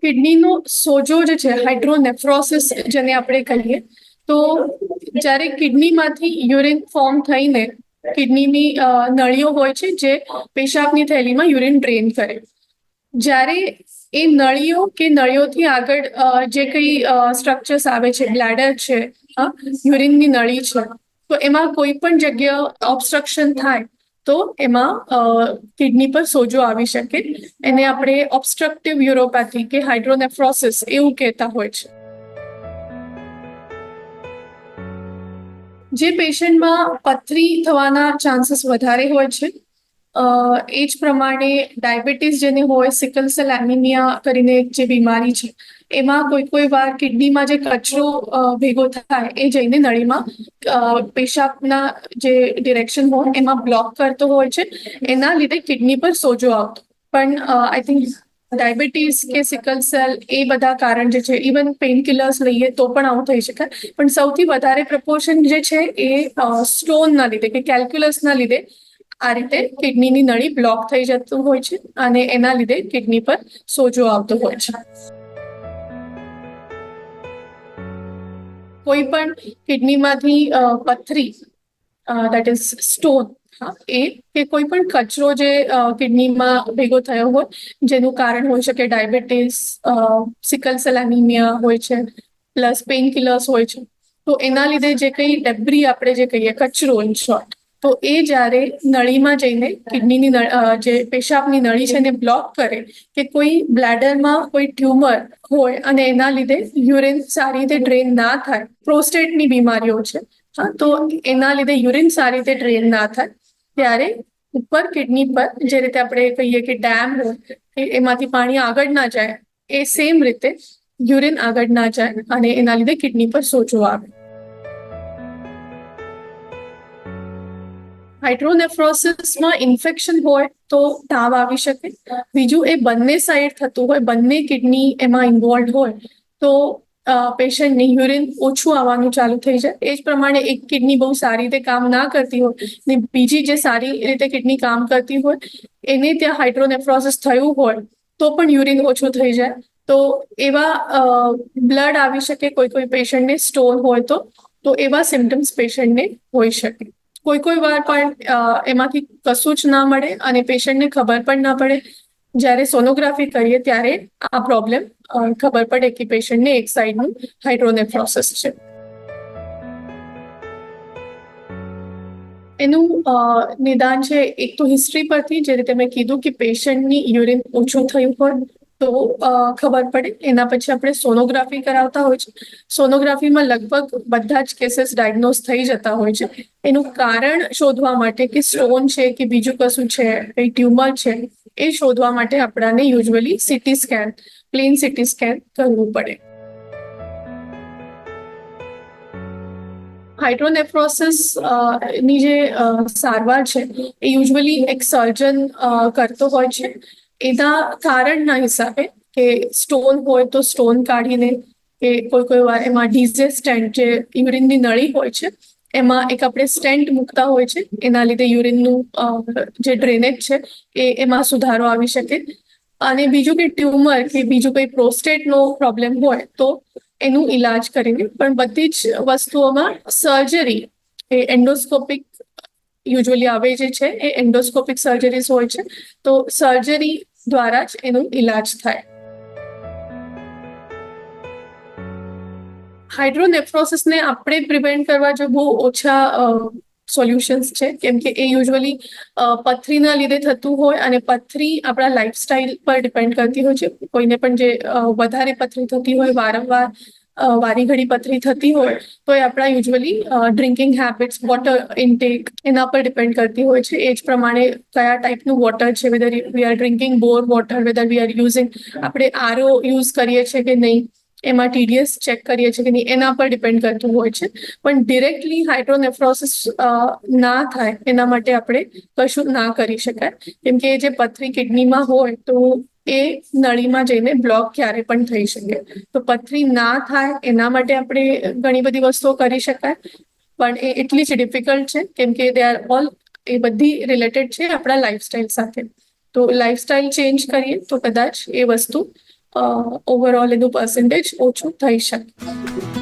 કિડનીનો સોજો જે છે હાઇડ્રોનેફ્રોસિસ જેને આપણે કહીએ, તો જ્યારે કિડનીમાંથી યુરિન ફોર્મ થઈને કિડનીની નળીઓ હોય છે જે પેશાબની થેલીમાં યુરિન ડ્રેન કરે. જ્યારે એ નળીઓ કે નળીઓથી આગળ જે કંઈ સ્ટ્રક્ચર્સ આવે છે, બ્લેડર છે, યુરિનની નળી છે, તો એમાં કોઈ પણ જગ્યા ઓબ્સ્ટ્રક્શન થાય તો એમાં કિડની પર સોજો આવી શકે. એને આપણે ઓબ્સ્ટ્રક્ટિવ યુરોપેથી કે હાઇડ્રોનેફ્રોસિસ એવું કહેતા હોય છે. જે પેશન્ટમાં પથરી થવાના ચાન્સીસ વધારે હોય છે, એ જ પ્રમાણે ડાયાબિટીસ જેને હોય, સિકલ સેલ એનિમિયા કરીને જે બીમારી છે, એમાં કોઈ વાર કિડનીમાં જે કચરો ભેગો થાય એ જઈને નળીમાં પેશાબના જે ડિરેક્શન હોય એમાં બ્લોક કરતો હોય છે. એના લીધે કિડની પર સોજો આવતો. પણ આઈ થિંક ડાયાબિટીસ કે સિકલ સેલ એ બધા કારણ જે છે, ઇવન પેઇન કિલર્સ લઈએ તો પણ આવું થઈ શકે. પણ સૌથી વધારે પ્રપોર્શન જે છે એ સ્ટોનના લીધે કે કેલ્ક્યુલસના લીધે આ રીતે કિડનીની નળી બ્લોક થઈ જતું હોય છે અને એના લીધે કિડની પર સોજો આવતો હોય છે. કોઈ પણ કિડનીમાંથી પથરી દેટ ઇઝ સ્ટોન એ કે કોઈ પણ કચરો જે કિડનીમાં ભેગો થયો હોય, જેનું કારણ હોઈ શકે ડાયાબિટીસ, સિકલ સેલ એનિમિયા હોય છે, પ્લસ પેઇન કિલર્સ હોય છે. તો એના લીધે જે કંઈ ડેબ્રી આપણે જે કહીએ, કચરો ઇન શોર્ટ, તો એ જ્યારે નળીમાં જઈને કિડનીની જે પેશાબની નળી છે એને બ્લોક કરે, કે કોઈ બ્લેડરમાં કોઈ ટ્યુમર હોય અને એના લીધે યુરિન સારી રીતે ડ્રેન ના થાય, પ્રોસ્ટેટની બીમારીઓ છે, તો એના લીધે યુરિન સારી રીતે ડ્રેન ના થાય, ત્યારે ઉપર કિડની પર જે રીતે આપણે કહીએ કે ડેમ હોય, એમાંથી પાણી આગળ ના જાય, એ સેમ રીતે યુરિન આગળ ના જાય અને એના લીધે કિડની પર સોજો આવે. હાઇડ્રોનેફ્રોસિસમાં ઇન્ફેક્શન હોય તો તાવ આવી શકે. બીજું, એ બંને સાઈડ થતું હોય, બંને કિડની એમાં ઇન્વોલ્વ હોય, તો પેશન્ટને યુરિન ઓછું આવવાનું ચાલુ થઈ જાય. એ જ પ્રમાણે એક કિડની બહુ સારી રીતે કામ ના કરતી હોય ને બીજી જે સારી રીતે કિડની કામ કરતી હોય, એને ત્યાં હાઇડ્રોનેફ્રોસિસ થયું હોય તો પણ યુરિન ઓછું થઈ જાય. તો એવા બ્લડ આવી શકે કોઈ પેશન્ટને, સ્ટોન હોય તો એવા સિમ્ટમ્સ પેશન્ટને હોઈ શકે. કોઈ વાર પણ એમાંથી કશું જ ના મળે અને પેશન્ટને ખબર પણ ના પડે. જ્યારે સોનોગ્રાફી કરીએ ત્યારે આ પ્રોબ્લેમ ખબર પડે કે પેશન્ટને એક સાઈડનું હાઇડ્રોનેફ્રોસિસ છે. એનું નિદાન છે એક તો હિસ્ટ્રી પરથી, જે રીતે મેં કીધું કે પેશન્ટની યુરિન ઓછું થયું હોય તો ખબર પડે. એના પછી આપણે સોનોગ્રાફી કરાવતા હોય છે. સોનોગ્રાફીમાં લગભગ બધા જ કેસીસ ડાયગ્નોઝ થઈ જતા હોય છે. એનું કારણ શોધવા માટે કે સ્ટોન છે કે બીજું કશું છે, કંઈ ટ્યુમર છે, એ શોધવા માટે આપણાને usually CT scan, plane CT scan કરવું પડે. હાઇડ્રોનેફ્રોસિસ ની જે સારવાર છે એ યુઝ્યુઅલી એક સર્જન કરતો હોય છે. એના કારણના હિસાબે કે સ્ટોન હોય તો સ્ટોન કાઢીને, કે કોઈ વાર એમાં ડીઝે સ્ટેન્ટ જે યુરિનની નળી હોય છે એમાં એક આપણે સ્ટેન્ટ મૂકતા હોય છે. એના લીધે યુરિનનું જે ડ્રેનેજ છે એમાં સુધારો આવી શકે. અને બીજું કે ટ્યુમર કે બીજું કંઈ પ્રોસ્ટેટનો પ્રોબ્લેમ હોય તો એનું ઈલાજ કરીને. પણ બધી જ વસ્તુઓમાં સર્જરી એ એન્ડોસ્કોપિક યુઝ્યુઅલી આવે જે છે એ એન્ડોસ્કોપિક સર્જરીઝ હોય છે. તો સર્જરી દ્વારા જ એનું ઈલાજ થાય. હાઇડ્રોનેફ્રોસિસને આપણે પ્રિવેન્ટ કરવા જો બહુ ઓછા સોલ્યુશન્સ છે, કેમ કે એ યુઝ્યુઅલી પથરીના લીધે થતું હોય અને પથરી આપણા લાઈફસ્ટાઈલ પર ડિપેન્ડ કરતી હોય છે. કોઈને પણ જે વધારે પથરી થતી હોય, વારંવાર વારી ઘડી પથરી થતી હોય, તો એ આપણા usually drinking habits, water intake એના પર ડિપેન્ડ કરતી હોય છે. એ જ પ્રમાણે કયા ટાઈપનું વોટર છે, whether we are drinking bore water, whether we are using, આપણે આરઓ યુઝ કરીએ છીએ કે નહીં, એમાં TDS ચેક કરીએ છીએ કે નહીં, એના પર ડિપેન્ડ કરતું હોય છે. પણ ડિરેક્ટલી હાઇડ્રોનેફ્રોસિસ ના થાય એના માટે આપણે કશું ના કરી શકાય, કેમ કે જે પથરી કિડનીમાં હોય તો એ નળીમાં જઈને બ્લોક ક્યારે પણ થઈ શકે. તો પથરી ના થાય એના માટે આપણે ઘણી બધી વસ્તુઓ કરી શકાય, પણ એ એટલી જ ડિફિકલ્ટ છે કેમ કે દે આર ઓલ, એ બધી રિલેટેડ છે આપણા લાઈફસ્ટાઈલ સાથે. તો લાઈફસ્ટાઈલ ચેન્જ કરીએ તો કદાચ એ વસ્તુ ઓવરઓલ એનું પર્સન્ટેજ ઓછું થઈ શકે.